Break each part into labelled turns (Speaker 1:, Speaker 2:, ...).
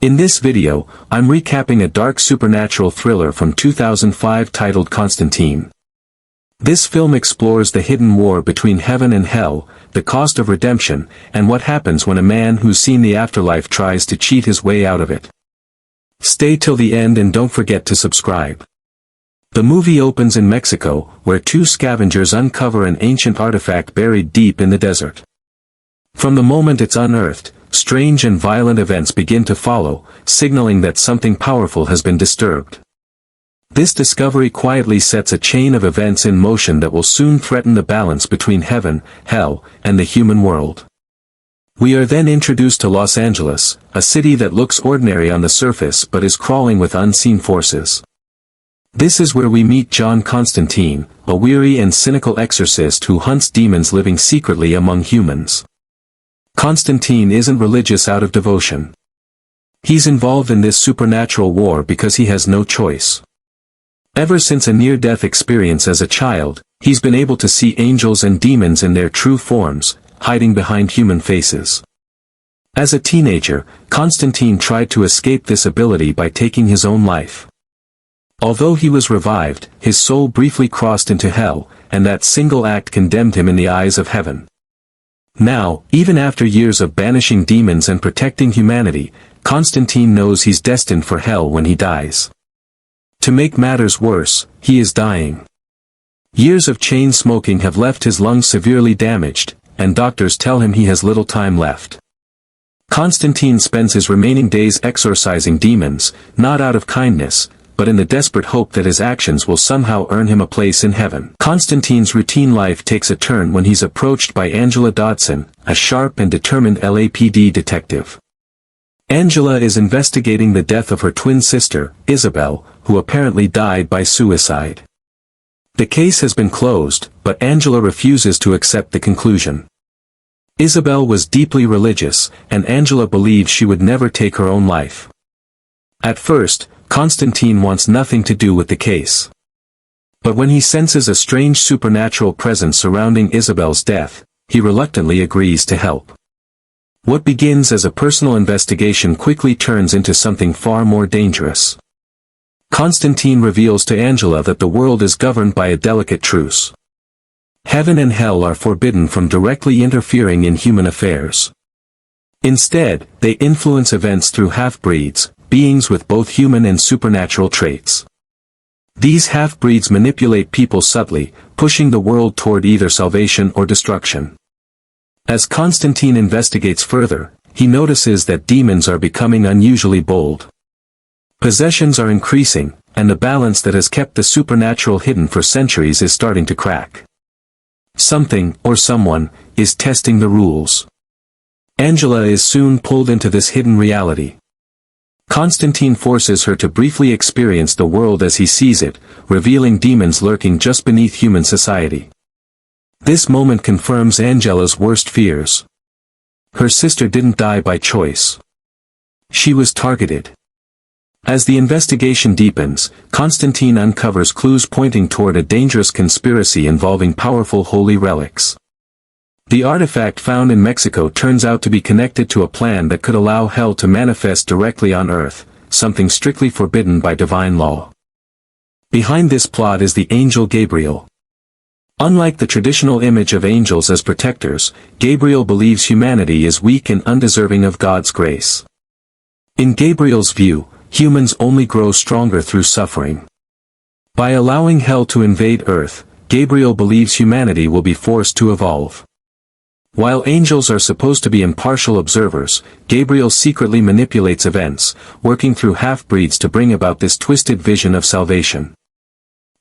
Speaker 1: In this video, I'm recapping a dark supernatural thriller from 2005 titled Constantine. This film explores the hidden war between heaven and hell, the cost of redemption, and what happens when a man who's seen the afterlife tries to cheat his way out of it. Stay till the end and don't forget to subscribe. The movie opens in Mexico, where two scavengers uncover an ancient artifact buried deep in the desert. From the moment it's unearthed, strange and violent events begin to follow, signaling that something powerful has been disturbed. This discovery quietly sets a chain of events in motion that will soon threaten the balance between heaven, hell, and the human world. We are then introduced to Los Angeles, a city that looks ordinary on the surface but is crawling with unseen forces. This is where we meet John Constantine, a weary and cynical exorcist who hunts demons living secretly among humans. Constantine isn't religious out of devotion. He's involved in this supernatural war because he has no choice. Ever since a near-death experience as a child, he's been able to see angels and demons in their true forms, hiding behind human faces. As a teenager, Constantine tried to escape this ability by taking his own life. Although he was revived, his soul briefly crossed into hell, and that single act condemned him in the eyes of heaven. Now, even after years of banishing demons and protecting humanity, Constantine knows he's destined for hell when he dies. To make matters worse, he is dying. Years of chain smoking have left his lungs severely damaged, and doctors tell him he has little time left. Constantine spends his remaining days exorcising demons, not out of kindness, but in the desperate hope that his actions will somehow earn him a place in heaven. Constantine's routine life takes a turn when he's approached by Angela Dodson, a sharp and determined LAPD detective. Angela is investigating the death of her twin sister, Isabel, who apparently died by suicide. The case has been closed, but Angela refuses to accept the conclusion. Isabel was deeply religious, and Angela believes she would never take her own life. At first, Constantine wants nothing to do with the case. But when he senses a strange supernatural presence surrounding Isabel's death, he reluctantly agrees to help. What begins as a personal investigation quickly turns into something far more dangerous. Constantine reveals to Angela that the world is governed by a delicate truce. Heaven and hell are forbidden from directly interfering in human affairs. Instead, they influence events through half-breeds, beings with both human and supernatural traits. These half-breeds manipulate people subtly, pushing the world toward either salvation or destruction. As Constantine investigates further, he notices that demons are becoming unusually bold. Possessions are increasing, and the balance that has kept the supernatural hidden for centuries is starting to crack. Something, or someone, is testing the rules. Angela is soon pulled into this hidden reality. Constantine forces her to briefly experience the world as he sees it, revealing demons lurking just beneath human society. This moment confirms Angela's worst fears. Her sister didn't die by choice. She was targeted. As the investigation deepens, Constantine uncovers clues pointing toward a dangerous conspiracy involving powerful holy relics. The artifact found in Mexico turns out to be connected to a plan that could allow hell to manifest directly on Earth, something strictly forbidden by divine law. Behind this plot is the angel Gabriel. Unlike the traditional image of angels as protectors, Gabriel believes humanity is weak and undeserving of God's grace. In Gabriel's view, humans only grow stronger through suffering. By allowing hell to invade Earth, Gabriel believes humanity will be forced to evolve. While angels are supposed to be impartial observers, Gabriel secretly manipulates events, working through half-breeds to bring about this twisted vision of salvation.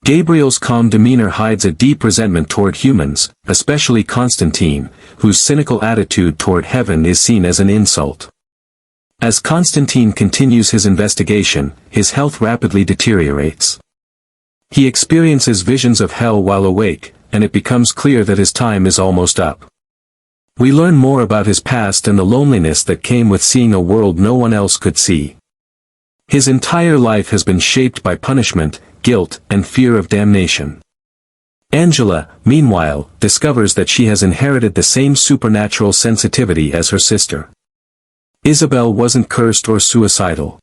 Speaker 1: Gabriel's calm demeanor hides a deep resentment toward humans, especially Constantine, whose cynical attitude toward heaven is seen as an insult. As Constantine continues his investigation, his health rapidly deteriorates. He experiences visions of hell while awake, and it becomes clear that his time is almost up. We learn more about his past and the loneliness that came with seeing a world no one else could see. His entire life has been shaped by punishment, guilt, and fear of damnation. Angela, meanwhile, discovers that she has inherited the same supernatural sensitivity as her sister. Isabel wasn't cursed or suicidal.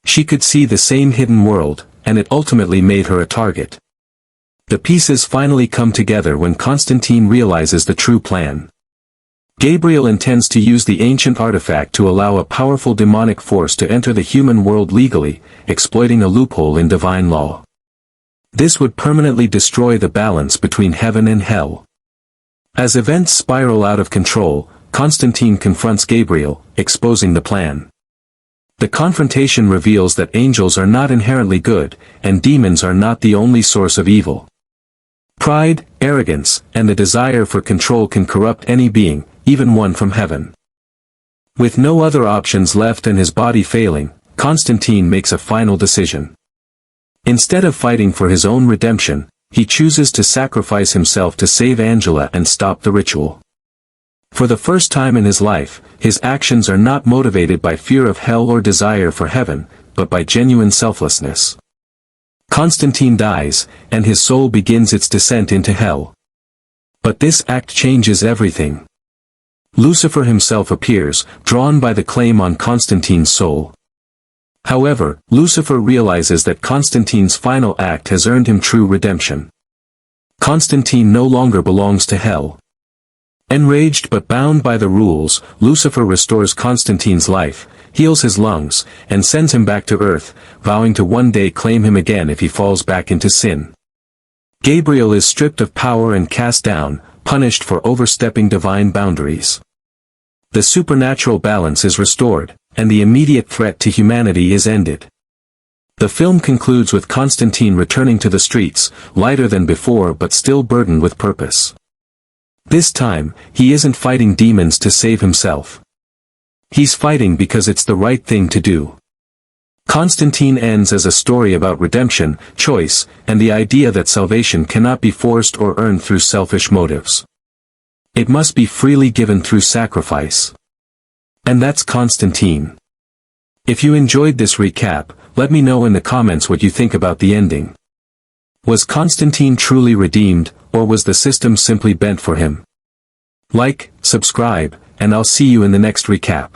Speaker 1: She could see the same hidden world, and it ultimately made her a target. The pieces finally come together when Constantine realizes the true plan. Gabriel intends to use the ancient artifact to allow a powerful demonic force to enter the human world legally, exploiting a loophole in divine law. This would permanently destroy the balance between heaven and hell. As events spiral out of control, Constantine confronts Gabriel, exposing the plan. The confrontation reveals that angels are not inherently good, and demons are not the only source of evil. Pride, arrogance, and the desire for control can corrupt any being, even one from heaven. With no other options left and his body failing, Constantine makes a final decision. Instead of fighting for his own redemption, he chooses to sacrifice himself to save Angela and stop the ritual. For the first time in his life, his actions are not motivated by fear of hell or desire for heaven, but by genuine selflessness. Constantine dies, and his soul begins its descent into hell. But this act changes everything. Lucifer himself appears, drawn by the claim on Constantine's soul. However, Lucifer realizes that Constantine's final act has earned him true redemption. Constantine no longer belongs to hell. Enraged but bound by the rules, Lucifer restores Constantine's life, heals his lungs, and sends him back to earth, vowing to one day claim him again if he falls back into sin. Gabriel is stripped of power and cast down, punished for overstepping divine boundaries. The supernatural balance is restored, and the immediate threat to humanity is ended. The film concludes with Constantine returning to the streets, lighter than before but still burdened with purpose. This time, he isn't fighting demons to save himself. He's fighting because it's the right thing to do. Constantine ends as a story about redemption, choice, and the idea that salvation cannot be forced or earned through selfish motives. It must be freely given through sacrifice. And that's Constantine. If you enjoyed this recap, let me know in the comments what you think about the ending. Was Constantine truly redeemed, or was the system simply bent for him? Like, subscribe, and I'll see you in the next recap.